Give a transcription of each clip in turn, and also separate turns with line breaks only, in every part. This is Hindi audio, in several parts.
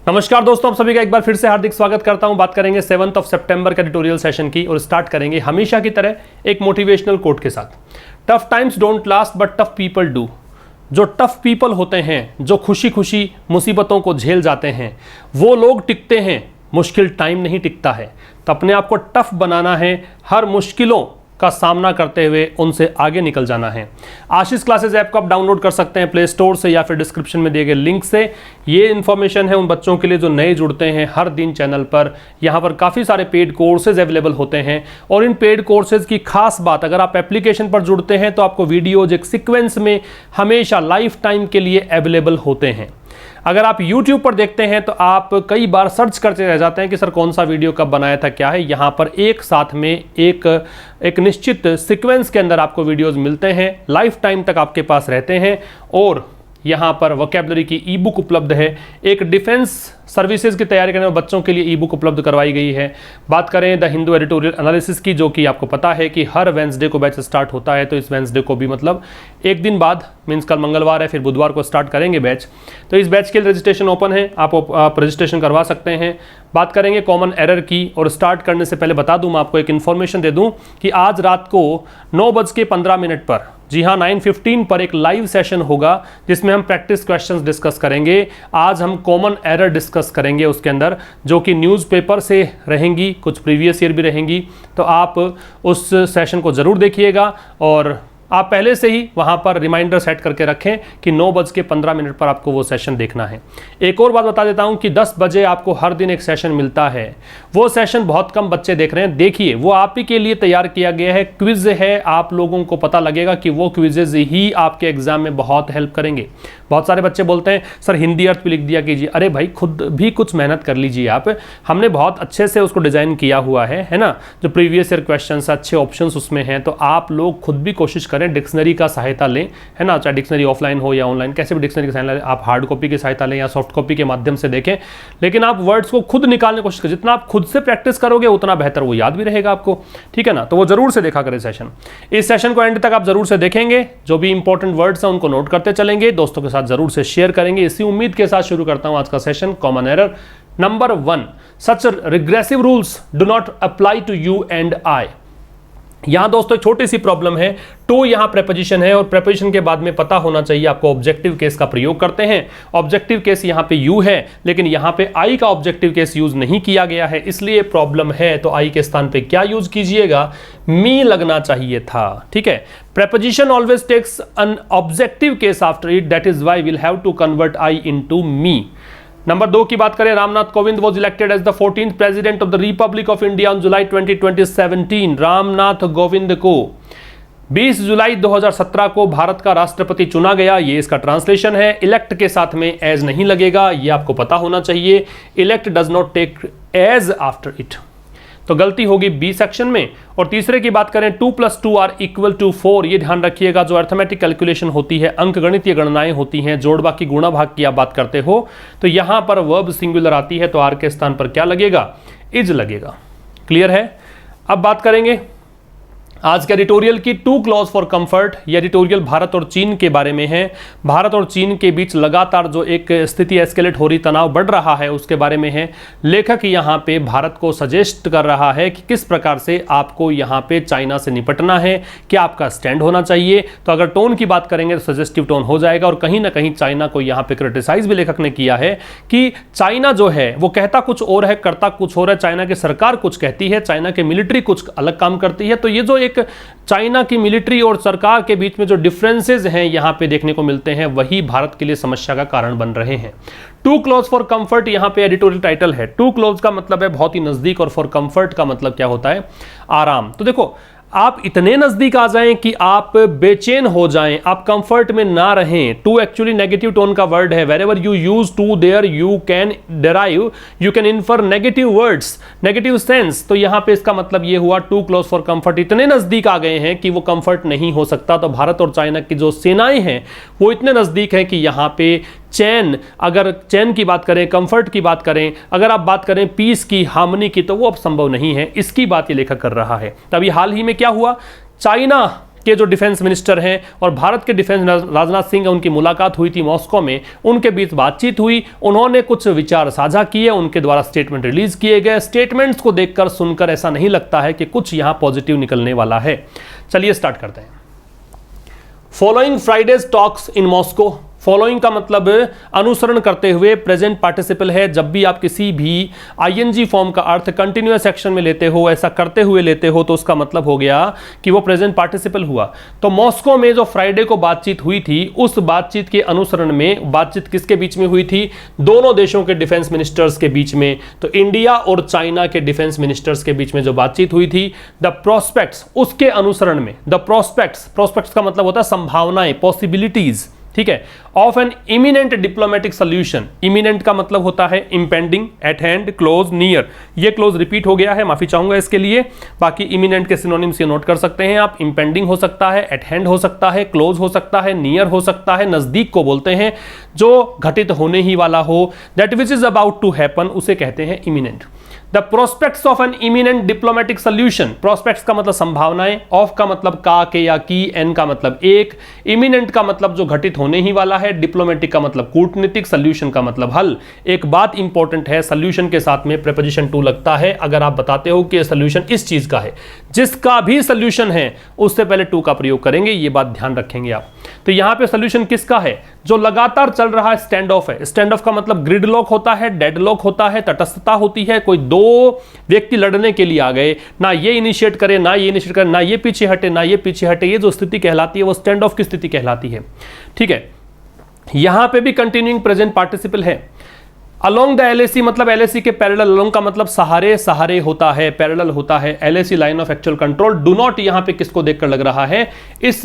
नमस्कार दोस्तों, आप सभी का एक बार फिर से हार्दिक स्वागत करता हूं। बात करेंगे 7 सितंबर के एडिटोरियल सेशन की और स्टार्ट करेंगे हमेशा की तरह एक मोटिवेशनल कोट के साथ। Tough times don't last but tough people do. जो टफ पीपल होते हैं, जो खुशी खुशी मुसीबतों को झेल जाते हैं, वो लोग टिकते हैं, मुश्किल टाइम नहीं टिकता है। तो अपने आप को टफ बनाना है, हर मुश्किलों का सामना करते हुए उनसे आगे निकल जाना है। आशीष क्लासेस ऐप को आप डाउनलोड कर सकते हैं प्ले स्टोर से या फिर डिस्क्रिप्शन में दिए गए लिंक से। ये इन्फॉर्मेशन है उन बच्चों के लिए जो नए जुड़ते हैं हर दिन चैनल पर। यहाँ पर काफ़ी सारे पेड कोर्सेज अवेलेबल होते हैं और इन पेड कोर्सेज की खास बात, अगर आप एप्लीकेशन पर जुड़ते हैं तो आपको वीडियोज एक सीक्वेंस में हमेशा लाइफ टाइम के लिए अवेलेबल होते हैं। अगर आप YouTube पर देखते हैं तो आप कई बार सर्च करते रह जाते हैं कि सर कौन सा वीडियो कब बनाया था, क्या है। यहाँ पर एक साथ में एक निश्चित सीक्वेंस के अंदर आपको वीडियोस मिलते हैं, लाइफ टाइम तक आपके पास रहते हैं। और यहाँ पर वोकैबुलरी की ई बुक उपलब्ध है। एक डिफेंस सर्विसेज की तैयारी करने वाले बच्चों के लिए ई बुक उपलब्ध करवाई गई है। बात करें द हिंदू एडिटोरियल एनालिसिस की, जो कि आपको पता है कि हर वेंसडे को बैच स्टार्ट होता है, तो इस वेंसडे को भी मतलब एक दिन बाद, मीन्स कल मंगलवार है, फिर बुधवार को स्टार्ट करेंगे बैच। तो इस बैच के लिए रजिस्ट्रेशन ओपन है, आप रजिस्ट्रेशन करवा सकते हैं। बात करेंगे कॉमन एरर की, और स्टार्ट करने से पहले बता दूं, मैं आपको एक इन्फॉर्मेशन दे दूं कि आज रात को 9:15 पर, जी हाँ 9:15 पर एक लाइव सेशन होगा जिसमें हम प्रैक्टिस क्वेश्चंस डिस्कस करेंगे। आज हम कॉमन एरर डिस्कस करेंगे उसके अंदर, जो कि न्यूज़पेपर से रहेंगी, कुछ प्रीवियस ईयर भी रहेंगी। तो आप उस सेशन को ज़रूर देखिएगा और आप पहले से ही वहाँ पर रिमाइंडर सेट करके रखें कि 9:15 पर आपको वो सेशन देखना है। एक और बात बता देता हूँ कि 10 बजे आपको हर दिन एक सेशन मिलता है। वो सेशन बहुत कम बच्चे देख रहे हैं, देखिए वो आप ही के लिए तैयार किया गया है। क्विज है, आप लोगों को पता लगेगा कि वो क्विजेज ही आपके एग्जाम में बहुत हेल्प करेंगे। बहुत सारे बच्चे बोलते हैं सर हिंदी अर्थ भी लिख दिया कीजिए। अरे भाई, खुद भी कुछ मेहनत कर लीजिए आप। हमने बहुत अच्छे से उसको डिज़ाइन किया हुआ है ना। जो प्रीवियस ईयर क्वेश्चन, अच्छे ऑप्शन उसमें हैं, तो आप लोग खुद भी कोशिश करें, डिक्शनरी का सहायता लें, है ना। चाहे डिक्शनरी ऑफलाइन हो या ऑनलाइन, कैसे भी डिक्शनरी की सहायता लें। आप हार्ड कॉपी की सहायता लें या सॉफ्ट कॉपी के माध्यम से देखें, लेकिन आप वर्ड्स को खुद निकालने की कोशिश करें। जितना आप खुद से प्रैक्टिस करोगे उतना बेहतर, वो याद भी रहेगा आपको, ठीक है ना। तो वो जरूर से देखा करें सेशन। इस सेशन को एंड तक आप जरूर से देखेंगे, जो भी इंपॉर्टेंट वर्ड्स हैं उनको नोट करते चलेंगे, दोस्तों के साथ जरूर से शेयर करेंगे। इसी उम्मीद के साथ शुरू करता हूं आज का session. Common error number 1, such regressive rules do not apply to you and I. यहां दोस्तों एक छोटी सी प्रॉब्लम है। टू यहां प्रेपोजिशन है और प्रेपोजिशन के बाद में पता होना चाहिए आपको ऑब्जेक्टिव केस का प्रयोग करते हैं। ऑब्जेक्टिव केस यहां पे यू है, लेकिन यहां पे आई का ऑब्जेक्टिव केस यूज नहीं किया गया है, इसलिए प्रॉब्लम है। तो आई के स्थान पे क्या यूज कीजिएगा, मी लगना चाहिए था, ठीक है। Preposition always takes an objective case after it, that is why will have to convert I into me. Number 2 की बात करें, Ramnath Kovind was elected as the 14th president of the republic of India on July 20, 2017। Ramnath Kovind को 20 जुलाई 2017 को भारत का राष्ट्रपति चुना गया। ये इसका ट्रांसलेशन है। इलेक्ट के साथ में एज नहीं लगेगा, ये आपको पता होना चाहिए। Elect does not take as after it, तो गलती होगी बी सेक्शन में। और तीसरे की बात करें, 2 + 2 आर इक्वल टू 4। ये ध्यान रखिएगा, जो अर्थमेटिक कैलकुलेशन होती है, अंकगणितीय गणनाएं होती हैं, जोड़ भाग की गुणा भाग की आप बात करते हो, तो यहां पर वर्ब सिंगुलर आती है, तो आर के स्थान पर क्या लगेगा, इज लगेगा। क्लियर है। अब बात करेंगे आज के एडिटोरियल की, 2 क्लॉज फॉर कंफर्ट। ये एडिटोरियल भारत और चीन के बारे में है। भारत और चीन के बीच लगातार जो एक स्थिति एस्केलेट हो रही, तनाव बढ़ रहा है, उसके बारे में है। लेखक यहाँ पे भारत को सजेस्ट कर रहा है कि किस प्रकार से आपको यहाँ पे चाइना से निपटना है, क्या आपका स्टैंड होना चाहिए। तो अगर टोन की बात करेंगे तो सजेस्टिव टोन हो जाएगा। और कहीं ना कहीं चाइना को यहाँ पे क्रिटिसाइज भी लेखक ने किया है कि चाइना जो है वो कहता कुछ और है, करता कुछ और है। चाइना की सरकार कुछ कहती है, चाइना की मिलिट्री कुछ अलग काम करती है। तो ये जो एक चाइना की मिलिट्री और सरकार के बीच में जो डिफरेंसेस हैं यहां पे देखने को मिलते हैं, वही भारत के लिए समस्या का कारण बन रहे हैं। 2 क्लोज फॉर कंफर्ट यहां पे एडिटोरियल टाइटल है। 2 क्लोज का मतलब है बहुत ही नजदीक, और फॉर कंफर्ट का मतलब क्या होता है, आराम। तो देखो, आप इतने नजदीक आ जाएं कि आप बेचैन हो जाएं, आप कंफर्ट में ना रहें। टू एक्चुअली नेगेटिव टोन का वर्ड है। Wherever you use too there you can derive, you can infer negative words, negative sense. तो यहां पे इसका मतलब ये हुआ 2 क्लोज फॉर कंफर्ट, इतने नजदीक आ गए हैं कि वो कंफर्ट नहीं हो सकता। तो भारत और चाइना की जो सेनाएं हैं वो इतने नजदीक हैं कि यहां पे चैन, अगर चैन की बात करें, कंफर्ट की बात करें, अगर आप बात करें पीस की, हार्मनी की, तो वो अब संभव नहीं है। इसकी बात ये लेखक कर रहा है। तभी हाल ही में क्या हुआ, चाइना के जो डिफेंस मिनिस्टर हैं और भारत के डिफेंस राजनाथ सिंह, उनकी मुलाकात हुई थी मॉस्को में, उनके बीच बातचीत हुई, उन्होंने कुछ विचार साझा किए, उनके द्वारा स्टेटमेंट रिलीज किए गए। स्टेटमेंट्स को देखकर सुनकर ऐसा नहीं लगता है कि कुछ यहां पॉजिटिव निकलने वाला है। चलिए स्टार्ट करते हैं। Following Fridays talks in Moscow. Following का मतलब अनुसरण करते हुए प्रेजेंट पार्टिसिपल है। जब भी आप किसी भी आईएनजी फॉर्म का अर्थ कंटिन्यूअस एक्शन में लेते हो, ऐसा करते हुए लेते हो, तो उसका मतलब हो गया कि वो प्रेजेंट पार्टिसिपल हुआ। तो मॉस्को में जो फ्राइडे को बातचीत हुई थी, उस बातचीत के अनुसरण में, बातचीत किसके बीच में हुई थी? दोनों देशों के डिफेंस मिनिस्टर्स के बीच में। तो इंडिया और चाइना के डिफेंस मिनिस्टर्स के बीच में जो बातचीत हुई थी, द प्रोस्पेक्ट्स, उसके अनुसरण में, द प्रोस्पेक्ट्स का मतलब होता है संभावनाएं, पॉसिबिलिटीज, ठीक है, of an imminent diplomatic solution. Imminent का मतलब होता है impending, at hand, close, near. ये क्लोज रिपीट हो गया है, माफी चाहूंगा इसके लिए। बाकी इमिनेंट के सिनोनिम्स ये नोट कर सकते हैं आप। इंपेंडिंग हो सकता है, एट हैंड हो सकता है, क्लोज हो सकता है, नियर हो सकता है, नजदीक को बोलते हैं, जो घटित होने ही वाला हो, that which is about to happen, उसे कहते हैं imminent. The prospects of an imminent diplomatic solution. Prospects का मतलब संभावनाएं, ऑफ का मतलब का, के या की, एन का मतलब एक, इमिनेंट का मतलब जो घटित होने ही वाला है, डिप्लोमेटिक का मतलब कूटनीतिक, सोल्यूशन का मतलब हल। एक बात इंपॉर्टेंट है, सोल्यूशन के साथ में प्रीपोजिशन टू लगता है। अगर आप बताते हो कि सोल्यूशन इस चीज का है, जिसका भी सोल्यूशन है, उससे पहले टू का प्रयोग करेंगे, ये बात ध्यान रखेंगे आप। तो यहां पे सोल्यूशन किसका है? जो लगातार चल रहा है स्टैंड ऑफ है। स्टैंड ऑफ का मतलब ग्रिड लॉक होता है, डेड लॉक होता है, तटस्थता होती है। कोई दो व्यक्ति लड़ने के लिए आ गए, ना ये इनिशिएट करे, ना ये इनिशिएट करे, ना ये पीछे हटे, ना ये पीछे हटे, ये जो स्थिति कहलाती है वो स्टैंड ऑफ की स्थिति कहलाती है। ठीक है, यहां पे भी कंटिन्यूइंग प्रेजेंट पार्टिसिपल है। अलोंग द एलएसी मतलब एलएसी के पैरेलल, अलोंग का मतलब सहारे, सहारे होता है, पैरेलल होता है, LAC line of actual control. Do not यहां पे किसको देखकर लग रहा है? इस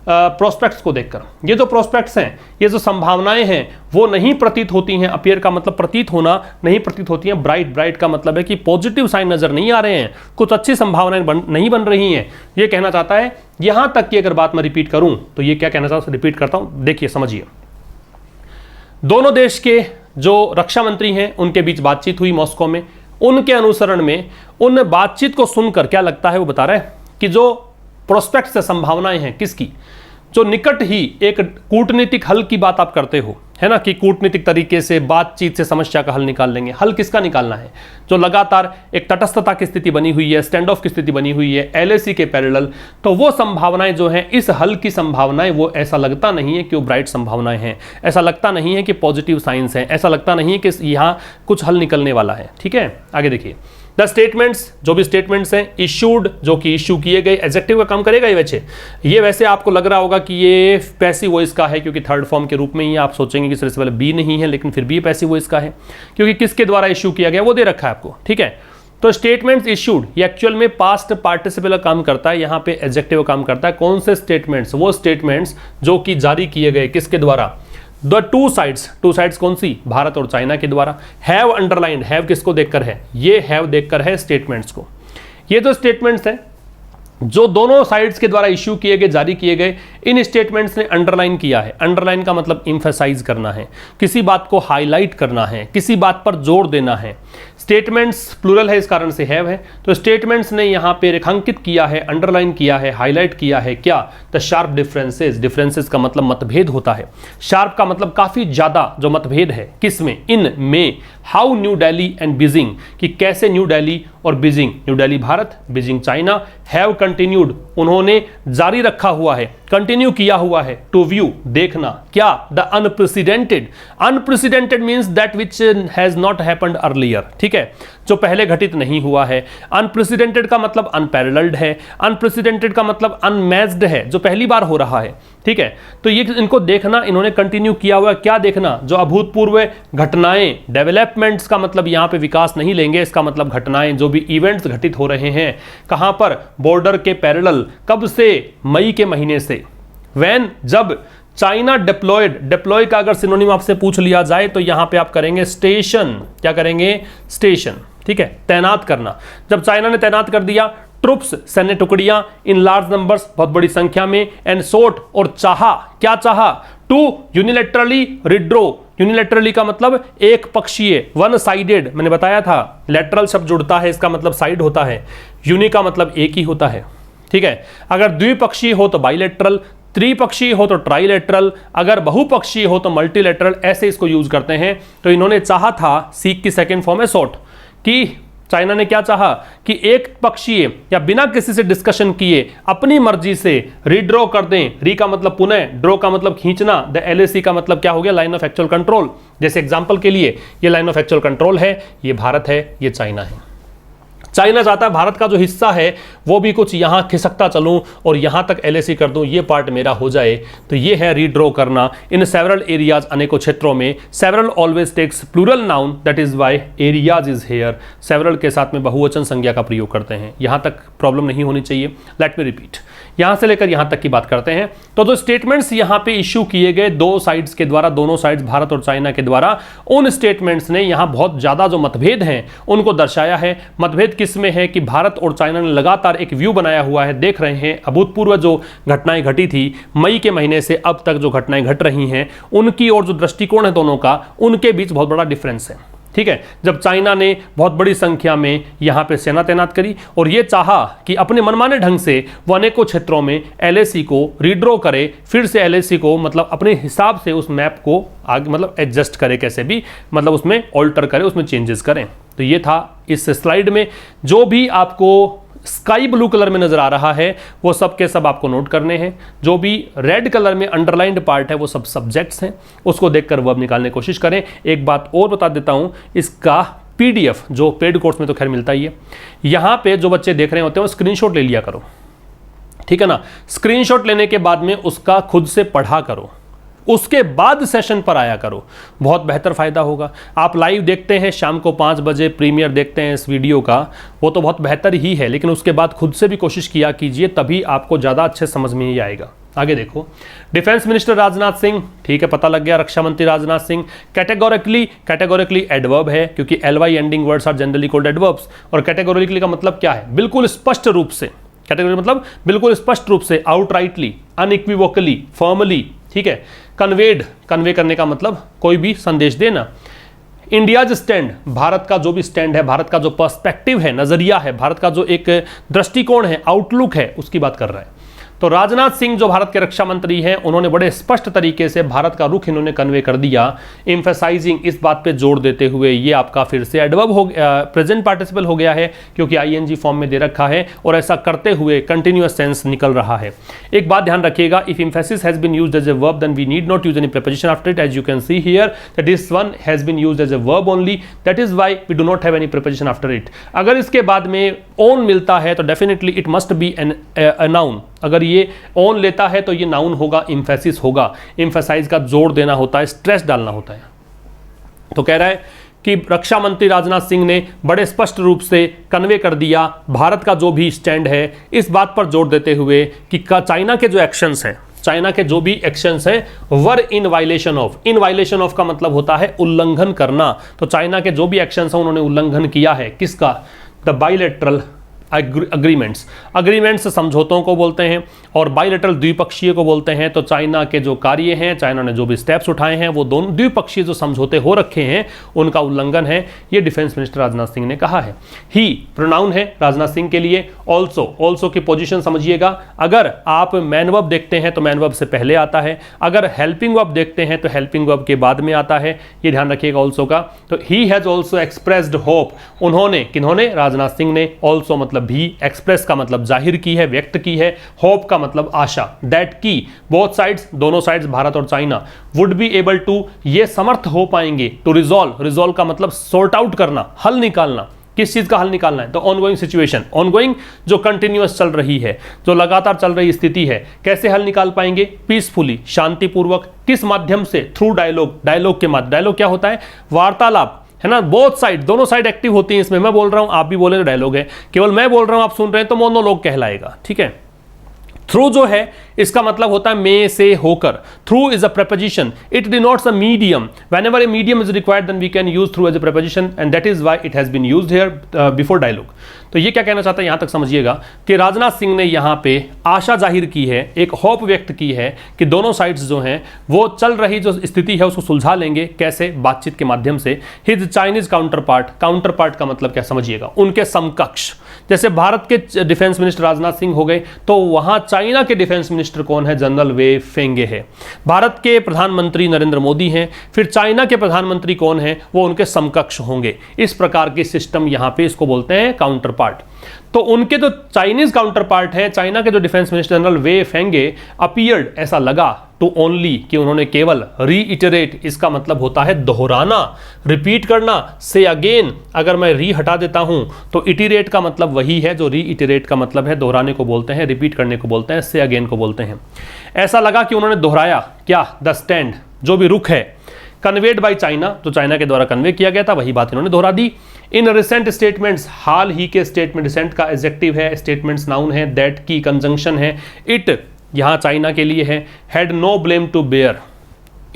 प्रोस्पेक्ट्स को देखकर। ये जो प्रोस्पेक्ट्स हैं, ये जो संभावनाएं हैं, वो नहीं प्रतीत होती हैं। अपीयर का मतलब प्रतीत होना, नहीं प्रतीत होती हैं। ब्राइट, ब्राइट का मतलब है कि पॉजिटिव साइन नजर नहीं आ रहे हैं, कुछ अच्छी संभावनाएं नहीं बन रही हैं, ये कहना चाहता है। यहां तक की अगर बात मैं रिपीट करूं तो ये क्या कहना चाहता हूं, रिपीट करता हूं, देखिए समझिए। दोनों देश के जो रक्षा मंत्री हैं, उनके बीच बातचीत हुई मॉस्को में। उनके अनुसरण में, उन बातचीत को सुनकर क्या लगता है, वो बता रहा है कि जो प्रोस्पेक्ट से संभावनाएं हैं, किसकी? जो निकट ही एक कूटनीतिक हल की बात आप करते हो, है ना, कि कूटनीतिक तरीके से, बातचीत से समस्या का हल निकाल लेंगे। हल किसका निकालना है? जो लगातार एक तटस्थता की स्थिति बनी हुई है, स्टैंड ऑफ की स्थिति बनी हुई है, एलएसी के पैरेलल। तो वो संभावनाएं जो हैं, इस हल की संभावनाएं, वो ऐसा लगता नहीं है कि वो ब्राइट संभावनाएं हैं, ऐसा लगता नहीं है कि पॉजिटिव साइंस हैं, ऐसा लगता नहीं है कि यहाँ कुछ हल निकलने वाला है। ठीक है, आगे देखिए। द स्टेटमेंट्स, जो भी स्टेटमेंट्स हैं, इशूड, जो कि इशू किए गए, एडजेक्टिव का काम करेगा ये वैसे आपको लग रहा होगा कि ये पैसिव वॉइस का है, क्योंकि थर्ड फॉर्म के रूप में ही आप सोचेंगे कि सबसे पहले बी नहीं है, लेकिन फिर भी पैसिव वॉइस का है, क्योंकि किसके द्वारा इशू किया गया वो दे रखा है आपको। ठीक है, तो स्टेटमेंट्स इशूड, ये एक्चुअल में पास्ट पार्टिसिपल का काम करता है, यहाँ पे एडजेक्टिव का काम करता है। कौन से स्टेटमेंट्स? वो स्टेटमेंट्स जो कि जारी किए गए, किसके द्वारा? द टू साइड्स कौन सी? भारत और चाइना के द्वारा। हैव अंडरलाइंड, हैव किसको देखकर है? ये हैव देखकर है स्टेटमेंट्स को। ये जो स्टेटमेंट्स हैं जो दोनों साइड्स के द्वारा इश्यू किए गए, जारी किए गए, इन स्टेटमेंट्स ने अंडरलाइन किया है। अंडरलाइन का मतलब इंफेसाइज करना है, किसी बात को हाईलाइट करना है, किसी बात पर जोर देना है। स्टेटमेंट्स प्लूरल है, इस कारण से हैव है। तो स्टेटमेंट्स ने यहां पे रेखांकित किया है, अंडरलाइन किया है, हाईलाइट किया है क्या? The sharp differences. डिफरेंसेस का मतलब मतभेद होता है। शार्प का मतलब काफी ज्यादा जो मतभेद है, किसमें? इन में। How new Delhi and Beijing, कि कैसे न्यू दिल्ली और Beijing, new Delhi Bharat, Beijing China, have continued, उन्होंने जारी रखा हुआ है, कंटिन्यू किया हुआ है, टू व्यू, देखना, क्या? The unprecedented. Unprecedented means that which has not happened earlier. ठीक है, जो पहले घटित नहीं हुआ है। अनप्रेसिडेंटेड का मतलब अनपैरेलल्ड है, अनप्रेसिडेंटेड का मतलब अनमैच्ड है, जो पहली बार हो रहा है। ठीक है, तो ये इनको देखना, इन्होंने कंटिन्यू किया हुआ। क्या देखना? जो अभूतपूर्व घटनाएं, डेवलपमेंट्स का मतलब यहां पे विकास नहीं लेंगे, इसका मतलब घटनाएं, जो भी इवेंट्स घटित हो रहे हैं। कहां पर? बॉर्डर के पैरेलल। कब से? मई के महीने से। व्हेन, जब चाइना डिप्लॉयड, डिप्लॉय का अगर सिनोनिम आपसे पूछ लिया जाए तो यहां पे आप करेंगे स्टेशन। क्या करेंगे? स्टेशन। ठीक है, तैनात करना। जब चाइना ने तैनात कर दिया ट्रुप्स, सैन्य टुकड़ियां, इन लार्ज नंबर्स, बहुत बड़ी संख्या में, एंड सोट, और चाहा, क्या चाहा? To unilaterally रिड्रो। यूनिलैटरली का मतलब एक पक्षीय, वन साइडेड, मैंने बताया था लैटरल शब्द जुड़ता है, इसका मतलब साइड होता है। यूनि का मतलब एक ही होता है। ठीक है। अगर द्विपक्षीय हो तो बाइलेटरल, त्रिपक्षीय हो तो ट्राइलेटरल, अगर बहुपक्षीय हो तो मल्टीलेटरल, ऐसे इसको यूज करते हैं। तो इन्होंने चाहा था, सीक की सेकेंड फॉर्म है सॉट, कि चाइना ने क्या चाहा कि एक पक्षीय या बिना किसी से डिस्कशन किए अपनी मर्जी से रीड्रॉ कर दें। री का मतलब पुनः, ड्रॉ का मतलब खींचना, द एलएसी का मतलब क्या हो गया, लाइन ऑफ एक्चुअल कंट्रोल। जैसे एग्जांपल के लिए ये लाइन ऑफ एक्चुअल कंट्रोल है, ये भारत है, ये चाइना है। चाइना चाहता है भारत का जो हिस्सा है वो भी कुछ यहां खिसकता चलूं और यहां तक एलएसी कर दूं, ये पार्ट मेरा हो जाए। तो ये है रीड्रॉ करना इन सेवरल एरियाज, अनेकों क्षेत्रों में। Several always takes plural noun, that is why areas is here. Several के साथ में बहुवचन संज्ञा का प्रयोग करते हैं। यहां तक प्रॉब्लम नहीं होनी चाहिए। लेट मी रिपीट, यहां से लेकर यहां तक की बात करते हैं। तो जो स्टेटमेंट्स यहां पे इश्यू किए गए दो साइड्स के द्वारा, दोनों साइड्स भारत और चाइना के द्वारा, उन स्टेटमेंट्स ने यहां बहुत ज्यादा जो मतभेद हैं उनको दर्शाया है। मतभेद किसमें है कि भारत और चाइना ने लगातार एक व्यू बनाया हुआ है। देख रहे हैं अभूतपूर्व जो घटनाएं घटी थी मई के महीने से अब तक जो घटनाएं घट रही हैं उनकी और जो दृष्टिकोण है दोनों का, उनके बीच बहुत बड़ा डिफरेंस है। ठीक है, जब चाइना ने बहुत बड़ी संख्या में यहां पे सेना तैनात करी और यह चाहा कि अपने मनमाने ढंग से वो अनेकों क्षेत्रों में एलएसी को रीड्रॉ करे, फिर से एलएसी को मतलब अपने हिसाब से उस मैप को आगे मतलब एडजस्ट करे, कैसे भी मतलब उसमें ऑल्टर करे, उसमें चेंजेस करें। तो ये था इस स्लाइड में। जो भी आपको स्काई ब्लू कलर में नजर आ रहा है वो सब के सब आपको नोट करने हैं। जो भी रेड कलर में अंडरलाइंड पार्ट है वो सब सब्जेक्ट्स हैं, उसको देखकर वर्ब निकालने की कोशिश करें। एक बात और बता देता हूं, इसका पीडीएफ जो पेड कोर्स में तो खैर मिलता ही है, यहां पे जो बच्चे देख रहे होते हैं वो स्क्रीनशॉट ले लिया करो, ठीक है ना। स्क्रीनशॉट लेने के बाद में उसका खुद से पढ़ा करो, उसके बाद सेशन पर आया करो, बहुत बेहतर फायदा होगा। आप लाइव देखते हैं शाम को 5 बजे प्रीमियर देखते हैं इस वीडियो का, वो तो बहुत बेहतर ही है, लेकिन उसके बाद खुद से भी कोशिश किया कीजिए, तभी आपको ज़्यादा अच्छे समझ में ही आएगा। आगे देखो, डिफेंस मिनिस्टर राजनाथ सिंह, ठीक है पता लग गया, रक्षा मंत्री राजनाथ सिंह। कैटेगोरिकली एडवर्ब है क्योंकि LY ending words are generally called adverbs. और कैटेगोरिकली का मतलब क्या है, बिल्कुल स्पष्ट रूप से। कैटेगोरी मतलब बिल्कुल स्पष्ट रूप से, आउटराइटली, अनइक्विवोकली, फॉर्मली, ठीक है। कन्वेड, कन्वे करने का मतलब कोई भी संदेश देना। इंडियाज स्टैंड, भारत का जो भी स्टैंड है, भारत का जो पर्सपेक्टिव है, नजरिया है, भारत का जो एक दृष्टिकोण है, आउटलुक है, उसकी बात कर रहा है। तो राजनाथ सिंह जो भारत के रक्षा मंत्री हैं, उन्होंने बड़े स्पष्ट तरीके से भारत का रुख इन्होंने कन्वे कर दिया, एम्फेसाइजिंग, इस बात पे जोर देते हुए। ये आपका फिर से एडवर्ब हो गया, प्रेजेंट पार्टिसिपल हो गया है क्योंकि आईएनजी फॉर्म में दे रखा है, और ऐसा करते हुए कंटिन्यूअस टेंस निकल रहा है। एक बात ध्यान रखिएगा, if emphasis has been used as a verb then we need not use any preposition after it, as you can see here that this one has been used as a verb only, that is why we do not have any preposition after it. अगर इसके बाद में ओन मिलता है तो definitely it must be an noun. अगर ये ओन लेता है तो ये नाउन होगा, एम्फेसिस होगा। एम्फेसाइज का जोर देना होता है, स्ट्रेस डालना होता है। तो कह रहा है कि रक्षा मंत्री राजनाथ सिंह ने बड़े स्पष्ट रूप से कन्वे कर दिया भारत का जो भी स्टैंड है, इस बात पर जोर देते हुए कि चाइना के जो एक्शंस हैं, चाइना के जो भी एक्शंस हैं were in violation of. In violation of का मतलब होता है उल्लंघन करना। तो चाइना के जो भी एक्शंस हैं उन्होंने उल्लंघन किया है, किसका, द बाइलेटरल अग्रीमेंट्स। अग्रीमेंट्स समझौतों को बोलते हैं और बाइलेटरल द्विपक्षीय को बोलते हैं। तो चाइना के जो कार्य हैं, चाइना ने जो भी स्टेप्स उठाए हैं, वो दोनों द्विपक्षीय जो समझौते हो रखे हैं उनका उल्लंघन है, ये डिफेंस मिनिस्टर राजनाथ सिंह ने कहा है। ही प्रोनाउन है राजनाथ सिंह के लिए। ऑल्सो, ऑल्सो की पोजीशन समझिएगा, अगर आप मैन वर्ब देखते हैं तो मैन वर्ब से पहले आता है, अगर हेल्पिंग वर्ब देखते हैं तो हेल्पिंग वर्ब के बाद में आता है, ये ध्यान रखिएगा ऑल्सो का। तो he has also expressed hope, उन्होंने, किन्होंने, राजनाथ सिंह ने। ऑल्सो मतलब भी, एक्सप्रेस का मतलब जाहिर की है, व्यक्त की है, होप का मतलब आशा, दैट की बोथ साइड्स, दोनों साइड्स भारत और China, would be able to, ये समर्थ हो पाएंगे, टू रिजॉल्व, रिजॉल्व का मतलब सॉर्ट आउट करना, हल निकालना। किस चीज का हल निकालना है, तो ऑनगोइंग सिचुएशन, ऑनगोइंग जो कंटिन्यूअस चल रही है, जो लगातार चल रही स्थिति है, कैसे हल निकाल पाएंगे, पीसफुली, शांतिपूर्वक, किस माध्यम से, थ्रू डायलॉग, डायलॉग के माध्यम। डायलॉग क्या होता है, वार्तालाप, है ना। बोथ साइड, दोनों साइड एक्टिव होती हैं इसमें, मैं बोल रहा हूं आप भी बोले तो डायलॉग है, केवल मैं बोल रहा हूं आप सुन रहे हैं तो मोनोलॉग कहलाएगा, ठीक है। थ्रू जो है इसका मतलब होता है में से होकर. Through is a preposition. It denotes a medium. Whenever a medium is required, then we can use through as a preposition, and that is why it has been used here before dialogue. तो ये क्या कहना चाहता है यहां तक समझिएगा कि राजनाथ सिंह ने यहां पे आशा जाहिर की है, एक होप व्यक्त की है कि दोनों साइड्स जो हैं वो चल रही जो स्थिति है उसको सुलझा लेंगे. कैसे? बातचीत के माध्यम से. हिज चाइनीज काउंटर पार्ट का मतलब क्या समझिएगा, उनके समकक्ष. जैसे भारत के डिफेंस मिनिस्टर राजनाथ सिंह हो गए, तो वहां चाइना के डिफेंस मिनिस्टर कौन है? जनरल वे फेंगे है. भारत के प्रधानमंत्री नरेंद्र मोदी हैं, फिर चाइना के प्रधानमंत्री कौन है? वो उनके समकक्ष होंगे. इस प्रकार के सिस्टम यहां पे इसको बोलते हैं काउंटर पार्ट. तो उनके जो चाइनीज काउंटर पार्ट है, चाइना के जो defence minister general Wei Fenghe appeared, ऐसा लगा टू ओनली, कि उन्होंने केवल रीइटरेट, इसका मतलब होता है दोहराना, रिपीट करना. से अगेन, अगर मैं री हटा देता हूं तो इटरेट का मतलब वही है जो रीइटरेट का मतलब है, दोहराने को बोलते हैं, रिपीट करने को बोलते हैं, से अगेन को बोलते हैं. ऐसा लगा कि उन्होंने दोहराया क्या? द स्टैंड, जो भी रुख है, कन्वेड बाय चाइना, तो चाइना के द्वारा कन्वे किया गया था, वही बात इन्होंने दोहरा दी. इन रिसेंट स्टेटमेंट्स, हाल ही के स्टेटमेंट, रिसेंट का एडजेक्टिव है, स्टेटमेंट्स नाउन है, दैट की कंजंक्शन है, इट यहां चाइना के लिए है, had no blame to bear.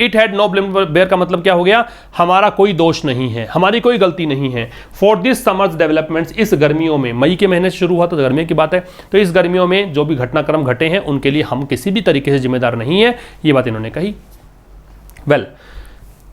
It had no blame to bear का मतलब क्या हो गया? हमारा कोई दोष नहीं है, हमारी कोई गलती नहीं है. फॉर दिस समर्स डेवलपमेंट्स, इस गर्मियों में, मई के महीने से शुरू हुआ तो गर्मियों की बात है, तो इस गर्मियों में जो भी घटनाक्रम घटे हैं उनके लिए हम किसी भी तरीके से जिम्मेदार नहीं है. ये बात इन्होंने कही. वेल,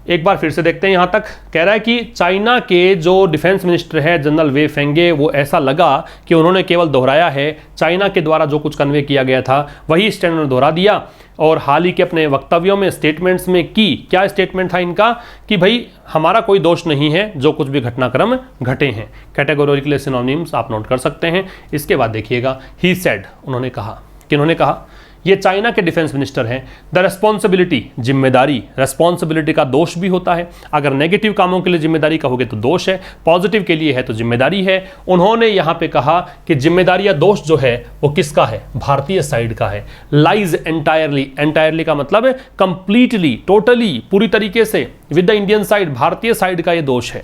एक बार फिर से देखते हैं. यहां तक कह रहा है कि चाइना के जो डिफेंस मिनिस्टर है जनरल वे फेंगे, वो ऐसा लगा कि उन्होंने केवल दोहराया है, चाइना के द्वारा जो कुछ कन्वे किया गया था वही स्टैंड उन्होंने दोहरा दिया. और हाल ही के अपने वक्तव्यों में, स्टेटमेंट्स में की, क्या स्टेटमेंट था इनका? कि भाई हमारा कोई दोष नहीं है जो कुछ भी घटनाक्रम घटे हैं. कैटेगोरिकल सिनोनिम्स आप नोट कर सकते हैं. इसके बाद देखिएगा, ही सेड, उन्होंने कहा. किन्होंने कहा? ये चाइना के डिफेंस मिनिस्टर हैं. द रेस्पॉन्सिबिलिटी, जिम्मेदारी, रेस्पॉन्सिबिलिटी का दोष भी होता है. अगर नेगेटिव कामों के लिए जिम्मेदारी कहोगे तो दोष है, पॉजिटिव के लिए है तो जिम्मेदारी है. उन्होंने यहां पे कहा कि जिम्मेदारी या दोष जो है वो किसका है? भारतीय साइड का है. लाइज एंटायरली, एंटायरली का मतलब है कंप्लीटली, टोटली, पूरी तरीके से, विद द इंडियन साइड, भारतीय साइड का ये दोष है.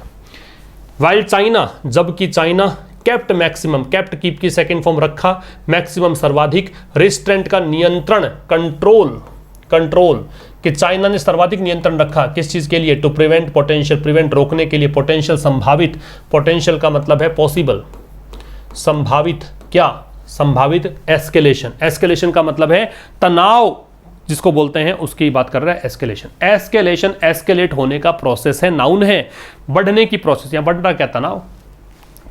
वाइल चाइना, जबकि China, kept maximum, kept keep की सेकंड फॉर्म रखा, मैक्सिमम सर्वाधिक, रिस्ट्रेंट का नियंत्रण, कंट्रोल, कि चाइना ने सर्वाधिक नियंत्रण रखा. किस चीज के लिए? टू प्रिवेंट पोटेंशियल, प्रिवेंट रोकने के लिए, पोटेंशियल संभावित, पोटेंशियल का मतलब है पॉसिबल, संभावित क्या? संभावित एस्केलेशन. एस्केलेशन का मतलब है तनाव, जिसको बोलते हैं उसकी बात कर रहा है एस्केलेशन. एस्केलेशन, एस्केलेट होने का प्रोसेस है, नाउन है, बढ़ने की प्रोसेस. यहां बढ़ रहा क्या? तनाव.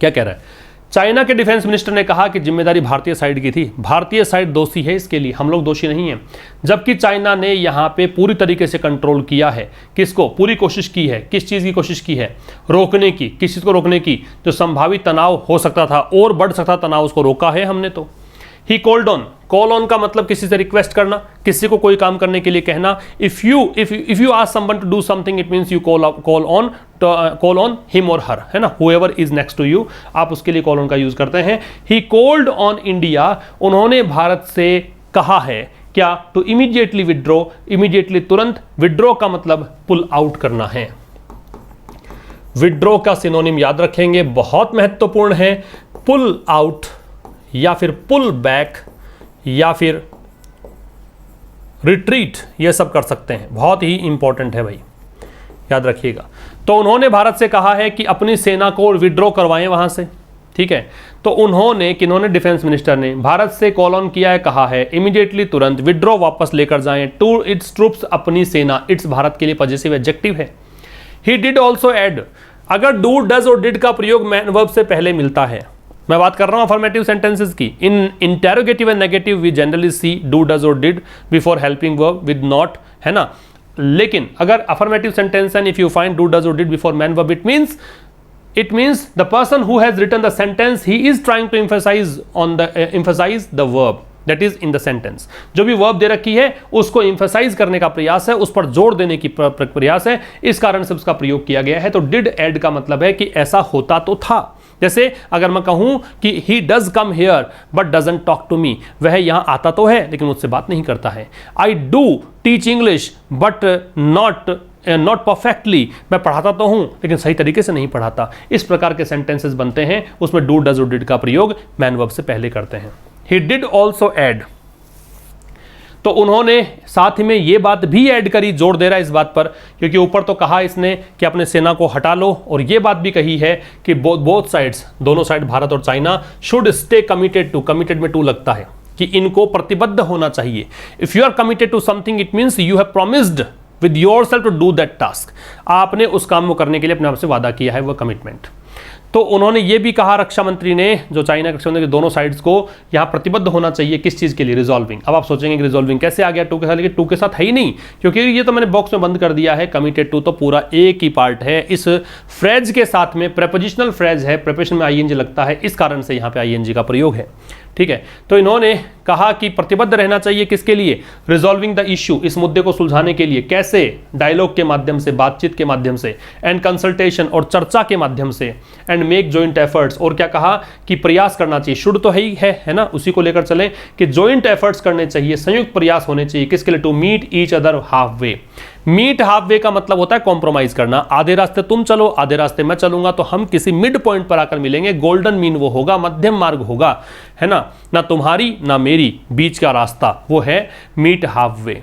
क्या कह रहा है? चाइना के डिफेंस मिनिस्टर ने कहा कि जिम्मेदारी भारतीय साइड की थी. भारतीय साइड दोषी है इसके लिए, हम लोग दोषी नहीं हैं. जबकि चाइना ने यहां पे पूरी तरीके से कंट्रोल किया है. किसको? पूरी कोशिश की है. किस चीज की कोशिश की है? रोकने की. किस चीज को रोकने की? जो संभावित तनाव हो सकता था और बढ़ सकता तनाव, उसको रोका है हमने. तो he called on, call on का मतलब किसी से रिक्वेस्ट करना, किसी को कोई काम करने के लिए कहना. If you ask someone to do something, it means you call on him और हर, है ना, whoever is next to you, आप उसके लिए कॉल ऑन का यूज करते हैं. ही कॉल्ड ऑन इंडिया, उन्होंने भारत से कहा है क्या? टू इमीडिएटली विड्रॉ, इमीडिएटली तुरंत, विड्रॉ का मतलब पुल आउट करना है. विड्रॉ का सिनोनिम याद रखेंगे, बहुत महत्वपूर्ण है. पुल आउट या फिर पुल बैक या फिर रिट्रीट, ये सब कर सकते हैं. बहुत ही इंपॉर्टेंट है भाई, याद रखिएगा. तो उन्होंने भारत से कहा है कि अपनी सेना को विड्रॉ करवाएं वहां से. ठीक है, तो उन्होंने, किन्होंने? डिफेंस मिनिस्टर ने भारत से कॉल ऑन किया है, कहा है इमीडिएटली, तुरंत, विड्रॉ, वापस लेकर जाएं, टू इट्स ट्रूप्स, अपनी सेना. इट्स भारत के लिए पॉजिटिव एडजेक्टिव है. ही डिड ऑल्सो एड, अगर डू, डज और डिड का प्रयोग मैन वर्ब से पहले मिलता है, मैं बात कर रहा हूं अफर्मेटिव सेंटेंसेस की. In interrogative and negative we generally see do, does और did before helping verb with not, है ना. लेकिन अगर affirmative sentence and if you find do, does और did before main verb, it means the person who has written the sentence, he is trying to emphasize the verb that is in the sentence. जो भी वर्ब दे रखी है उसको emphasize करने का प्रयास है, उस पर जोर देने की प्रयास है, इस कारण से उसका प्रयोग किया गया है. तो did add का मतलब है कि ऐसा होता तो था. जैसे अगर मैं कहूं कि he does come here but doesn't talk to me, वह यहां आता तो है लेकिन मुझसे बात नहीं करता है. I do teach English but not perfectly, मैं पढ़ाता तो हूं लेकिन सही तरीके से नहीं पढ़ाता. इस प्रकार के सेंटेंसेस बनते हैं, उसमें डू, डज और डिड का प्रयोग मैन वर्ब से पहले करते हैं. He did also add, तो उन्होंने साथ में ये बात भी ऐड करी, जोर दे रहा है इस बात पर, क्योंकि ऊपर तो कहा इसने कि अपने सेना को हटा लो, और ये बात भी कही है कि बोथ साइड्स, दोनों साइड भारत और China, should stay committed to, committed में टू लगता है कि इनको प्रतिबद्ध होना चाहिए। If you are committed to something it means you have promised with yourself to do that task, आपने उस काम को करने के लिए अपने आप से वादा किया है, वो कमिटमेंट। तो उन्होंने ये भी कहा, रक्षा मंत्री ने, जो चाइना के रक्षा मंत्री, दोनों साइड्स को यहाँ प्रतिबद्ध होना चाहिए किस चीज़ के लिए, रिजॉल्विंग। अब आप सोचेंगे कि रिजॉल्विंग कैसे आ गया टू के साथ, लेकिन टू के साथ है ही नहीं, क्योंकि ये तो मैंने बॉक्स में बंद कर दिया है। कमिटेड टू तो पूरा एक ही पार्ट है, इस फ्रेज के साथ में प्रेपोजिशनल फ्रेज है, प्रेपोजिशन में आईएनजी लगता है, इस कारण से यहाँ पे आईएनजी का प्रयोग है, ठीक है। तो इन्होंने कहा कि प्रतिबद्ध रहना चाहिए किसके लिए, रिजॉल्विंग द इश्यू, इस मुद्दे को सुलझाने के लिए। कैसे, डायलॉग के माध्यम से, बातचीत के माध्यम से, एंड कंसल्टेशन, और चर्चा के माध्यम से, एंड मेक जॉइंट एफर्ट्स, और क्या कहा कि प्रयास करना चाहिए, शुड तो है ना, उसी को लेकर चलें कि जॉइंट एफर्ट्स करने चाहिए, संयुक्त प्रयास होने चाहिए, किसके लिए, to meet each other half way. Meet half way का मतलब होता है कॉम्प्रोमाइज करना, आधे रास्ते तुम चलो, आधे रास्ते मैं चलूंगा, तो हम किसी मिड पॉइंट पर आकर मिलेंगे, गोल्डन मीन वो होगा, मध्यम मार्ग होगा, है ना तुम्हारी ना मेरी, बीच का रास्ता, वो है मीट हाफ वे,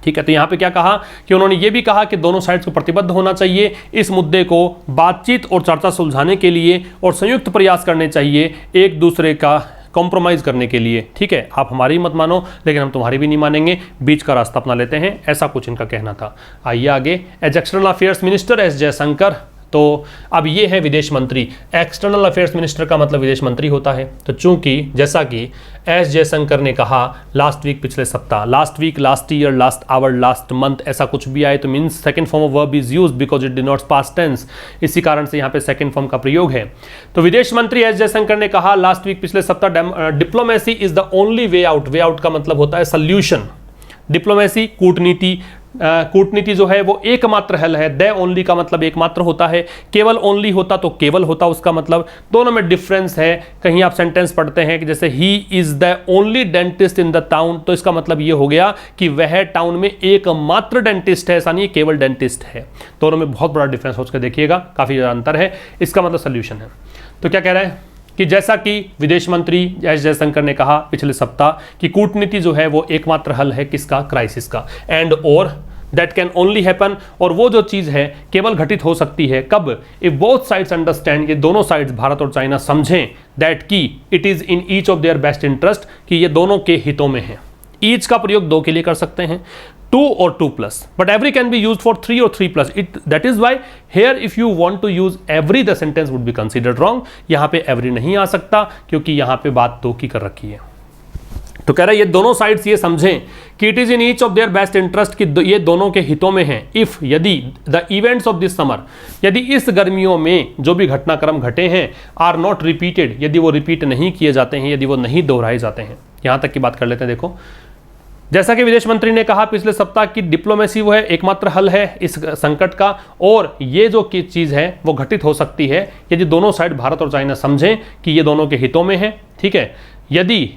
ठीक है। तो यहां पे क्या कहा कि उन्होंने ये भी कहा कि दोनों साइड्स को प्रतिबद्ध होना चाहिए इस मुद्दे को बातचीत और चर्चा सुलझाने के लिए, और संयुक्त प्रयास करने चाहिए एक दूसरे का कॉम्प्रोमाइज करने के लिए, ठीक है। आप हमारी मत मानो, लेकिन हम तुम्हारी भी नहीं मानेंगे, बीच का रास्ता अपना लेते हैं, ऐसा कुछ इनका कहना था। आइए आगे, as external affairs minister S Jaishankar, तो अब ये है विदेश मंत्री। एक्सटर्नल अफेयर्स मिनिस्टर का मतलब विदेश मंत्री होता है। तो चूंकि जैसा कि एस जयशंकर ने कहा लास्ट वीक, पिछले सप्ताह, last week, last year, last hour, last month, ऐसा कुछ भी आए तो means second form of verb is used because it denotes past tense, इसी कारण से यहाँ पे सेकंड फॉर्म का प्रयोग है। तो विदेश मंत्री एस जयशंकर ने कहा लास्ट वीक, पिछले सप्ताह, diplomacy is the only way out. Way out का मतलब होता है सोल्यूशन, डिप्लोमेसी, कूटनीति, कूटनीति जो है वो एकमात्र हल है। द ओनली का मतलब एकमात्र होता है, केवल ओनली होता तो केवल होता उसका मतलब, दोनों में डिफरेंस है। कहीं आप सेंटेंस पढ़ते हैं कि जैसे he is the only dentist in the town, तो इसका मतलब ये हो गया कि वह टाउन में एकमात्र डेंटिस्ट है, ऐसा नहीं केवल डेंटिस्ट है। दोनों में बहुत बड़ा डिफरेंस हो, उसका देखिएगा, काफी ज्यादा अंतर है, इसका मतलब सोल्यूशन है। तो क्या कह रहे हैं कि जैसा कि विदेश मंत्री एस जयशंकर ने कहा पिछले सप्ताह कि कूटनीति जो है वो एकमात्र हल है किसका, क्राइसिस का, एंड और दैट कैन ओनली हैपन, और वो जो चीज़ है केवल घटित हो सकती है कब, इफ बोथ साइड्स अंडरस्टैंड, ये दोनों साइड्स भारत और चाइना समझें, दैट की it is in each of their best interest, कि ये दोनों के हितों में है। ईच का प्रयोग दो के लिए कर सकते हैं, टू और two plus, but every can be used for three और three plus. It that is why here if you want to use every, the sentence would be considered wrong. यहां पे एवरी नहीं आ सकता क्योंकि यहां पे बात दो की कर रखी है। तो कह रहा है ये दोनों साइड्स ये समझें कि it is in each of their best interest, कि ये दोनों के हितों में है। इफ, यदि, the events of this summer, यदि इस गर्मियों में जो भी घटनाक्रम घटे हैं, आर नॉट रिपीटेड, यदि वो रिपीट नहीं किए जाते हैं, यदि वो नहीं दोहराए जाते हैं। यहां तक की बात कर लेते हैं। देखो, जैसा कि विदेश मंत्री ने कहा पिछले सप्ताह की डिप्लोमेसी वो है एकमात्र हल है इस संकट का, और ये जो की चीज़ है वो घटित हो सकती है यदि दोनों साइड भारत और चाइना समझें कि ये दोनों के हितों में है, ठीक है। यदि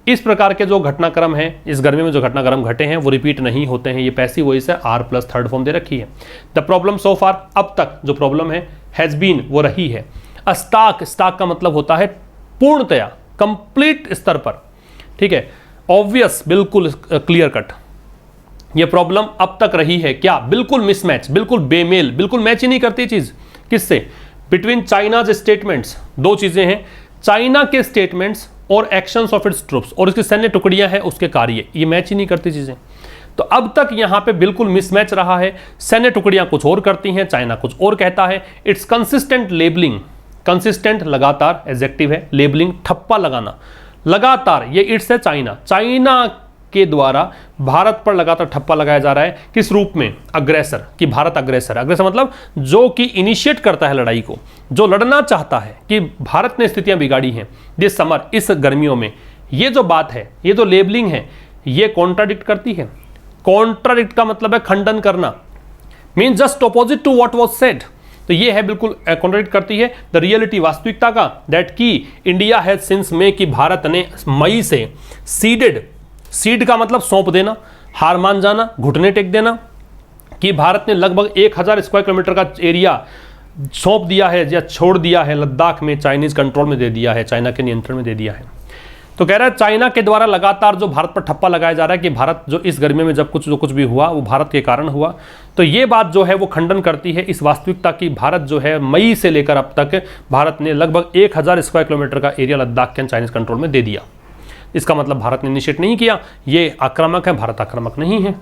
इस प्रकार के जो घटनाक्रम हैं, इस गर्मी में जो घटनाक्रम घटे हैं वो रिपीट नहीं होते हैं, ये पैसिव वॉइस है, आर प्लस थर्ड फॉर्म दे रखी है। द प्रॉब्लम सो फार, अब तक जो प्रॉब्लम है, हैज बीन, वो रही है। अस्ताक, स्टाक का मतलब होता है पूर्णतया, कंप्लीट स्तर पर, ठीक है, ऑब्वियस, बिल्कुल क्लियर कट। ये प्रॉब्लम अब तक रही है क्या, बिल्कुल मिसमैच, बिल्कुल बेमेल, बिल्कुल मैच ही नहीं करती चीज किससे, बिटवीन चाइनाज स्टेटमेंट्स। दो चीजें हैं, चाइना के स्टेटमेंट्स और एक्शंस ऑफ इट्स ट्रूप्स, और इसकी सैन्य टुकड़ियां हैं उसके कार्य, ये मैच ही नहीं करती चीजें। तो अब तक यहां पे बिल्कुल मिसमैच रहा है, सैन्य टुकड़ियां कुछ और करती हैं, चाइना कुछ और कहता है। इट्स कंसिस्टेंट लेबलिंग, कंसिस्टेंट लगातार एडजेक्टिव है, लेबलिंग ठप्पा लगाना, लगातार, ये इट्स है चाइना, चाइना के द्वारा भारत पर लगातार ठप्पा लगाया जा रहा है। किस रूप में, अग्रेसर, कि भारत अग्रेसर, अग्रेसर मतलब जो कि इनिशिएट करता है लड़ाई को, जो लड़ना चाहता है, कि भारत ने स्थितियां बिगाड़ी हैं दिस समर, इस गर्मियों में। ये जो बात है, ये जो लेबलिंग है, ये कॉन्ट्राडिक्ट करती है। कॉन्ट्राडिक्ट का मतलब है खंडन करना, mean just opposite to what was said. तो ये है बिल्कुल कॉन्ट्राडिक्ट करती है द रियलिटी, वास्तविकता का, दैट की इंडिया हैज सिंस मे, कि भारत ने मई से सीडेड, सीड का मतलब सौंप देना, हार मान जाना, घुटने टेक देना, कि भारत ने लगभग 1000 स्क्वायर किलोमीटर का एरिया सौंप दिया है या छोड़ दिया है लद्दाख में, चाइनीज कंट्रोल में दे दिया है, चाइना के नियंत्रण में दे दिया है। तो कह रहा है चाइना के द्वारा लगातार जो भारत पर ठप्पा लगाया जा रहा है कि भारत जो इस गर्मी में जब जो कुछ भी हुआ वो भारत के कारण हुआ, तो ये बात जो है वो खंडन करती है इस वास्तविकता की भारत जो है मई से लेकर अब तक भारत ने लगभग 1000 स्क्वायर किलोमीटर का एरिया लद्दाख के चाइनीज कंट्रोल में दे दिया। इसका मतलब भारत ने इनिशिएट नहीं किया, ये आक्रामक है, भारत आक्रामक नहीं है।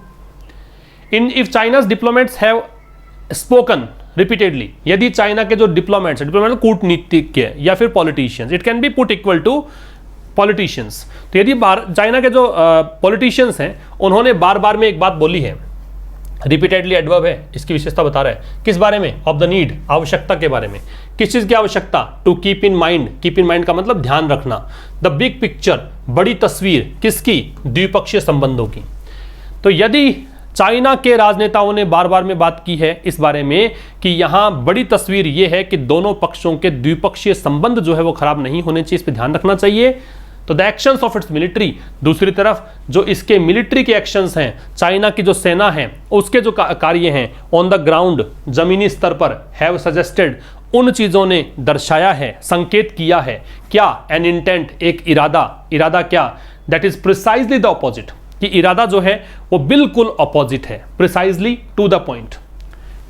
If China's diplomats have spoken repeatedly, यदि चाइना के जो डिप्लोमेट्स कूटनीतिज्ञ या फिर politicians, it can be put equal to politicians, तो यदि चाइना के जो पॉलिटिशियंस हैं उन्होंने बार बार में एक बात बोली है, रिपीटेडली एडवर्ब है, इसकी विशेषता बता रहा है किस बारे में, ऑफ द नीड, आवश्यकता के बारे में। किस चीज की आवश्यकता, to keep in mind, keep in mind का मतलब ध्यान रखना, द बिग पिक्चर, बड़ी तस्वीर, किसकी, द्विपक्षीय संबंधों की। तो यदि चाइना के राजनेताओं ने बार बार में बात की है इस बारे में कि यहां बड़ी तस्वीर यह है कि दोनों पक्षों के द्विपक्षीय संबंध जो है वो खराब नहीं होने चाहिए, इस पर ध्यान रखना चाहिए, तो the actions of its military, दूसरी तरफ जो इसके मिलिट्री के एक्शंस हैं, चाइना की जो सेना है उसके जो कार्य हैं ऑन द ग्राउंड, जमीनी स्तर पर, हैव सजेस्टेड, उन चीजों ने दर्शाया है, संकेत किया है, क्या, एन इंटेंट, एक इरादा, इरादा क्या, that is precisely the opposite, कि इरादा जो है वो बिल्कुल ऑपोजिट है, precisely to the point,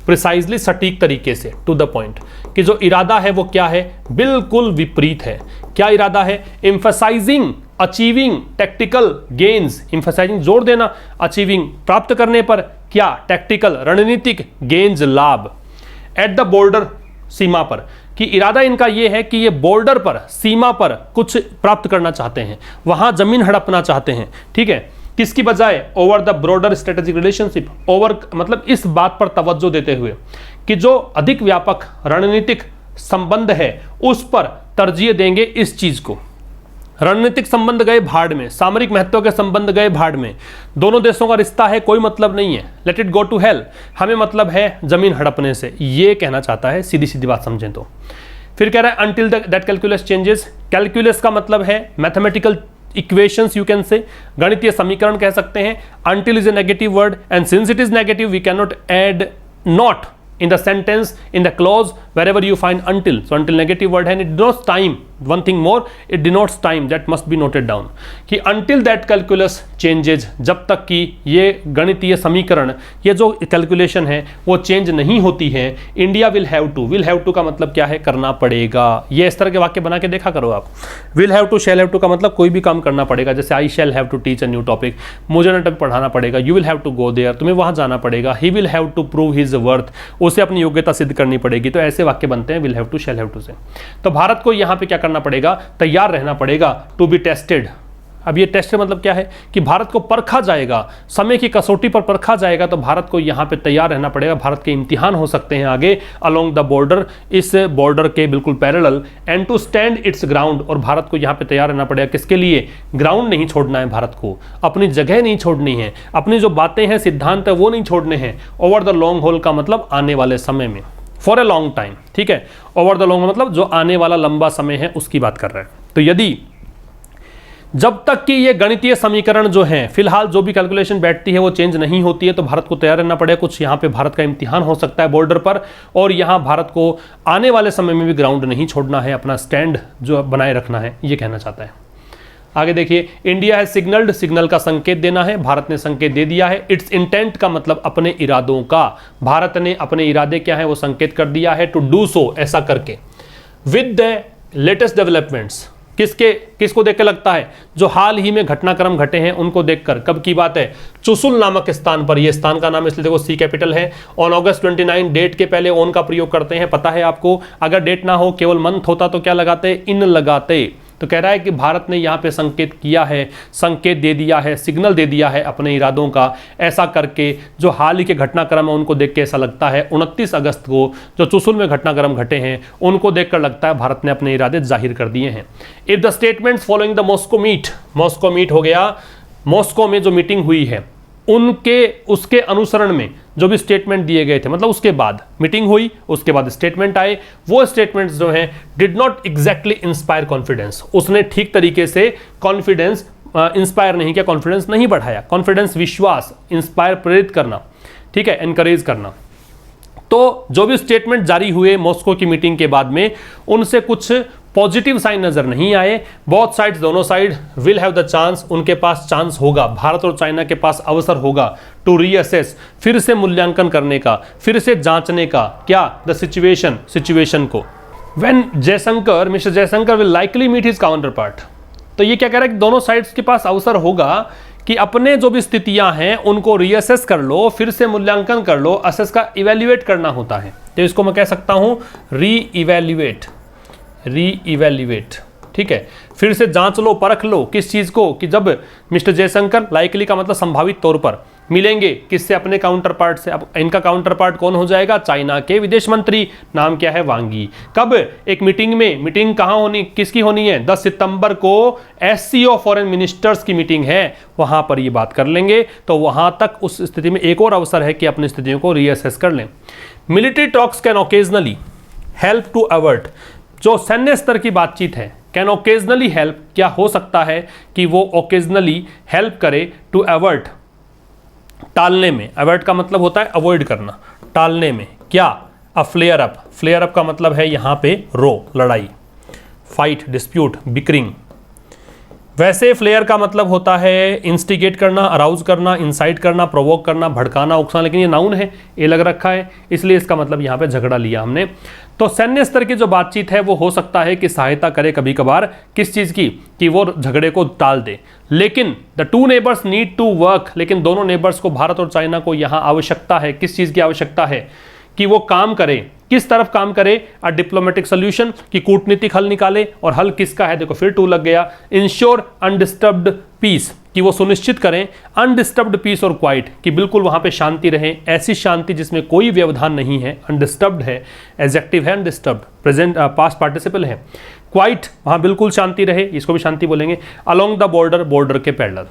precisely सटीक तरीके से, टू द पॉइंट, कि जो इरादा है वो क्या है, बिल्कुल विपरीत है। क्या इरादा है, emphasising, achieving tactical gains, emphasising जोर देना, अचीविंग प्राप्त करने पर, क्या, टैक्टिकल रणनीतिक गेन्स लाभ, एट द बॉर्डर, सीमा पर, कि इरादा इनका यह है कि ये बॉर्डर पर, सीमा पर कुछ प्राप्त करना चाहते हैं, वहां जमीन हड़पना चाहते हैं, ठीक है, किसकी बजाय, over the broader strategic relationship, over मतलब इस बात पर तवज्जो देते हुए कि जो अधिक व्यापक रणनीतिक संबंध है उस पर तरजीह देंगे इस चीज को। रणनीतिक संबंध गए भाड़ में, सामरिक महत्व के संबंध गए भाड़ में, दोनों देशों का रिश्ता है, कोई मतलब नहीं है, let it go to hell, हमें मतलब है जमीन हड़पने से, ये कहना चाहता है, सीधी सीधी बात समझें तो। फिर कह रहा है until that calculus changes, calculus का मतलब है mathematical equations, you can say, गणितीय समीकरण कह सकते हैं। Until is a negative word and since it is negative we can not add not in the sentence, in the clause, wherever you find until. So until negative word है, and it denotes time. One thing more, it denotes time, that must be noted down. कि until that calculus changes, जब तक कि ये गणितीय समीकरण, ये जो कैलकुलेशन है वो चेंज नहीं होती है, इंडिया विल हैव टू का मतलब क्या है, करना पड़ेगा। ये इस तरह के वाक्य बना के देखा करो आप। Will have to, shall have to का मतलब कोई भी काम करना पड़ेगा, जैसे I shall have to teach a new topic, मुझे नाटक पढ़ाना पड़ेगा, you will have to go there, तुम्हें वहां जाना पड़ेगा, he will have to prove his worth, उसे अपनी योग्यता सिद्ध करनी पड़ेगी। तो ऐसे वाक्य बनते हैं will have to, shall have to से। तो भारत को यहां पे क्या करना पड़ेगा, तैयार रहना पड़ेगा, टू बी टेस्टेड। अब ये टेस्ट मतलब क्या है कि भारत को परखा जाएगा, समय की कसौटी पर परखा जाएगा, तो भारत को यहां पे तैयार रहना पड़ेगा। भारत के इम्तिहान हो सकते हैं आगे अलोंग द बॉर्डर, इस बॉर्डर के बिल्कुल parallel, and to stand its ground, और भारत को यहां पे तैयार रहना पड़ेगा किसके लिए, ग्राउंड नहीं छोड़ना है भारत को, अपनी जगह नहीं छोड़नी है, अपनी जो बातें हैं, सिद्धांत है, वो नहीं छोड़ने हैं। ओवर द लॉन्ग हॉल का मतलब आने वाले समय में, फॉर ए लॉन्ग टाइम, ठीक है। ओवर द लॉन्ग मतलब जो आने वाला लंबा समय है उसकी बात कर रहे हैं। तो यदि जब तक कि ये गणितीय समीकरण जो हैं, फिलहाल जो भी कैलकुलेशन बैठती है वो चेंज नहीं होती है, तो भारत को तैयार रहना पड़ेगा। कुछ यहाँ पे भारत का इम्तिहान हो सकता है बॉर्डर पर, और यहाँ भारत को आने वाले समय में भी ग्राउंड नहीं छोड़ना है, अपना स्टैंड जो बनाए रखना है, ये कहना चाहता है। आगे देखिए, इंडिया है सिग्नल्ड, सिग्नल का संकेत देना है, भारत ने संकेत दे दिया है। इट्स इंटेंट का मतलब अपने इरादों का, भारत ने अपने इरादे क्या है वो संकेत कर दिया है, टू डू सो, ऐसा करके। विद द लेटेस्ट डेवलपमेंट्स, किसको देख के लगता है, जो हाल ही में घटनाक्रम घटे हैं उनको देखकर। कब की बात है, चुसुल नामक स्थान पर, यह स्थान का नाम इसलिए देखो सी कैपिटल है, ऑन अगस्त 29, डेट के पहले ऑन का प्रयोग करते हैं, पता है आपको। अगर डेट ना हो, केवल मंथ होता तो क्या लगाते, इन लगाते। तो कह रहा है कि भारत ने यहाँ पे संकेत किया है, संकेत दे दिया है, सिग्नल दे दिया है अपने इरादों का, ऐसा करके जो हाल ही के घटनाक्रम है उनको देख के ऐसा लगता है। 29 अगस्त को जो चुसुल में घटनाक्रम घटे हैं उनको देखकर लगता है भारत ने अपने इरादे जाहिर कर दिए हैं। If the statements following the Moscow meet, Moscow meet हो गया, मॉस्को में जो मीटिंग हुई है उसके अनुसरण में जो भी स्टेटमेंट दिए गए थे, मतलब उसके बाद मीटिंग हुई, उसके बाद स्टेटमेंट आए, वो स्टेटमेंट्स जो हैं did not exactly inspire confidence, उसने ठीक तरीके से कॉन्फिडेंस इंस्पायर नहीं किया, कॉन्फिडेंस नहीं बढ़ाया। कॉन्फिडेंस विश्वास, इंस्पायर प्रेरित करना, ठीक है, एनकरेज करना। तो जो भी स्टेटमेंट जारी हुए मॉस्को की मीटिंग के बाद में, उनसे कुछ पॉजिटिव साइन नजर नहीं आए। बोथ साइड्स, दोनों side will have the chance, उनके पास चांस होगा, भारत और चाइना के पास अवसर होगा टू रीअसेस, फिर से मूल्यांकन करने का, फिर से जांचने का, क्या द सिचुएशन को। When Jaishankar, mister Jaishankar will likely meet his counterpart. तो ये क्या कह रहा है कि दोनों साइड्स के पास अवसर होगा कि अपने जो भी स्थितियां हैं उनको रीअसेस कर लो, फिर से मूल्यांकन कर लो, असेस का इवेल्युएट करना होता है, तो इसको मैं कह सकता हूं रीइवैल्यूएट। ठीक है, फिर से जांच लो, परख लो किस चीज को, कि जब मिस्टर जयशंकर, लाइकली का मतलब संभावित तौर पर, मिलेंगे किससे, अपने काउंटर पार्ट से। अब इनका काउंटर पार्ट कौन हो जाएगा, चाइना के विदेश मंत्री, नाम क्या है, वांग यी। कब, एक मीटिंग में, मीटिंग कहां होनी, किसकी होनी है, 10 सितंबर को SCO फॉरेन मिनिस्टर्स की मीटिंग है, वहां पर ये बात कर लेंगे। तो वहां तक उस स्थिति में एक और अवसर है कि अपनी स्थितियों को रीअसेस कर लें। Military talks can occasionally help to avert, जो सैन्य स्तर की बातचीत है, कैन ओकेजनली हेल्प, क्या हो सकता है कि वो ओकेजनली हेल्प करे टू अवर्ट, टालने में। अवर्ट का मतलब होता है अवॉइड करना, टालने में। क्या, a flare up, flare up का मतलब है यहां पे रो, लड़ाई, फाइट, डिस्प्यूट, बिकरिंग। वैसे फ्लेयर का मतलब होता है इंस्टिगेट करना, अराउज करना, इंसाइट करना, प्रोवोक करना, भड़काना, उकसाना, लेकिन ये नाउन है, ये लग रखा है, इसलिए इसका मतलब यहाँ पे झगड़ा लिया हमने। तो सैन्य स्तर की जो बातचीत है वो हो सकता है कि सहायता करे कभी कभार किस चीज़ की, कि वो झगड़े को टाल दे। लेकिन the two neighbours need to work, लेकिन दोनों नेबर्स को, भारत और चाइना को यहाँ आवश्यकता है, किस चीज़ की आवश्यकता है, कि वो काम करे, किस तरफ काम करे, अ डिप्लोमेटिक सोल्यूशन, कि कूटनीतिक हल निकाले। और हल किसका है, देखो फिर टू लग गया। इंश्योर अनडिस्टर्ब्ड पीस, कि वो सुनिश्चित करें अनडिस्टर्ब्ड पीस और क्वाइट, कि बिल्कुल वहां पे शांति रहे, ऐसी शांति जिसमें कोई व्यवधान नहीं है। अनडिस्टर्ब्ड है, एडजेक्टिव है, अनडिस्टर्ब्ड, प्रेजेंट पास्ट पार्टिसिपल है। क्वाइट, वहां बिल्कुल शांति रहे, इसको भी शांति बोलेंगे। अलोंग द बॉर्डर, बॉर्डर के पैरेलल।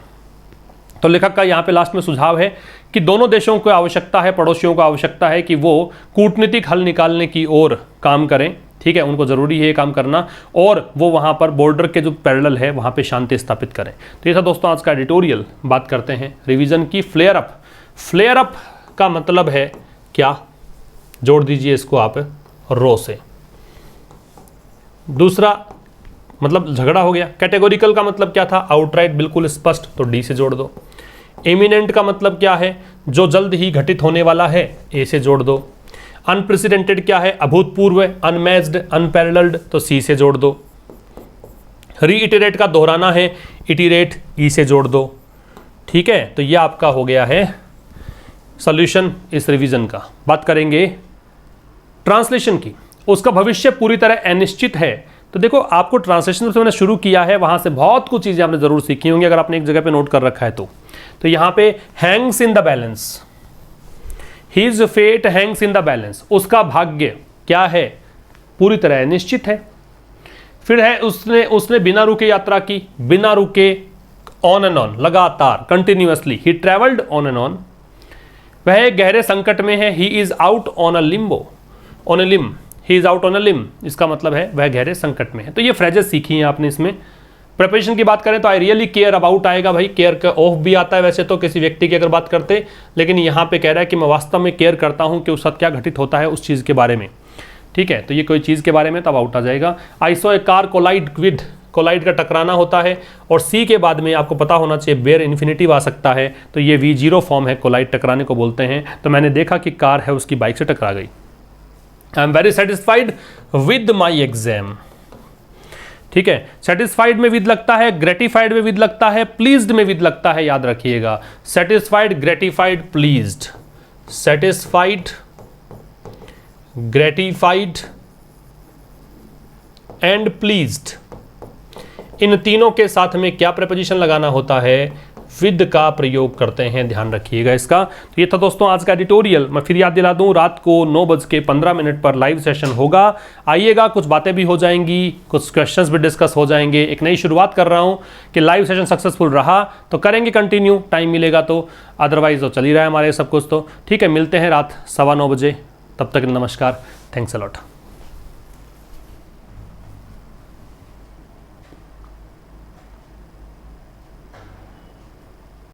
तो लेखक का यहाँ पे लास्ट में सुझाव है कि दोनों देशों को आवश्यकता है, पड़ोसियों को आवश्यकता है कि वो कूटनीतिक हल निकालने की ओर काम करें। ठीक है, उनको जरूरी है ये काम करना, और वो वहाँ पर बॉर्डर के जो पैरेलल है वहाँ पे शांति स्थापित करें। तो ये था दोस्तों आज का एडिटोरियल। बात करते हैं रिवीजन की। फ्लेयर अप, फ्लेयर अप का मतलब है क्या, जोड़ दीजिए इसको आप रो से। दूसरा मतलब झगड़ा हो गया। कैटेगोरिकल का मतलब क्या था, आउटराइट, बिल्कुल स्पष्ट, तो डी से जोड़ दो। इमिनेंट का मतलब क्या है, जो जल्द ही घटित होने वाला है, ए से जोड़ दो। अनप्रेसिडेंटेड क्या है, अभूतपूर्व, अनमैच्ड, अनपैरेलल्ड, तो सी से जोड़ दो। रीइटरेट का दोहराना है, इटरेट, ई से जोड़ दो। ठीक है, तो यह आपका हो गया है सॉल्यूशन इस रिवीजन का। बात करेंगे ट्रांसलेशन की। उसका भविष्य पूरी तरह अनिश्चित है। तो देखो, आपको ट्रांसलेशन से मैंने शुरू किया है, वहां से बहुत कुछ चीजें आपने जरूर सीखी होंगी अगर आपने एक जगह पे नोट कर रखा है तो यहां पे hangs in the balance, his fate hangs in the balance, उसका भाग्य क्या है, पूरी तरह निश्चित है। फिर है उसने बिना रुके यात्रा की, बिना रुके, ऑन एंड ऑन, लगातार, continuously, he travelled on and on. वह गहरे संकट में है, he is out on a limbo, on a limb, he is out on a limb, इसका मतलब है वह गहरे संकट में है। तो ये फ्रेजेस सीखी हैं आपने इसमें। प्रिपरेशन की बात करें तो आई रियली केयर अबाउट आएगा भाई, केयर का ऑफ भी आता है वैसे तो किसी व्यक्ति की अगर बात करते, लेकिन यहाँ पे कह रहा है कि मैं वास्तव में केयर करता हूँ कि उस साथ क्या घटित होता है उस चीज़ के बारे में। ठीक है, तो ये कोई चीज़ के बारे में तब आउट आ जाएगा। I saw a car collide with, collide का टकराना होता है, और सी के बाद में आपको पता होना चाहिए बेयर इन्फिनिटिव आ सकता है, तो ये V0 फॉर्म है, कोलाइड टकराने को बोलते हैं। तो मैंने देखा कि कार है उसकी बाइक से टकरा गई। I am very satisfied with my exam. ठीक है, सेटिस्फाइड में विद लगता है, ग्रेटिफाइड में विद लगता है, प्लीज्ड में विद लगता है, याद रखिएगा। Satisfied, gratified, pleased, satisfied, gratified and pleased, इन तीनों के साथ में क्या प्रपोजिशन लगाना होता है, विद का प्रयोग करते हैं, ध्यान रखिएगा इसका। तो ये था दोस्तों आज का एडिटोरियल। मैं फिर याद दिला दूं, रात को 9:15 पर लाइव सेशन होगा, आइएगा। कुछ बातें भी हो जाएंगी, कुछ क्वेश्चंस भी डिस्कस हो जाएंगे। एक नई शुरुआत कर रहा हूं कि लाइव सेशन सक्सेसफुल रहा तो करेंगे कंटिन्यू, टाइम मिलेगा तो, अदरवाइज तो चल ही रहा है हमारे सब कुछ। तो ठीक है, मिलते हैं रात 9:15 बजे, तब तक नमस्कार, थैंक्स अ लॉट।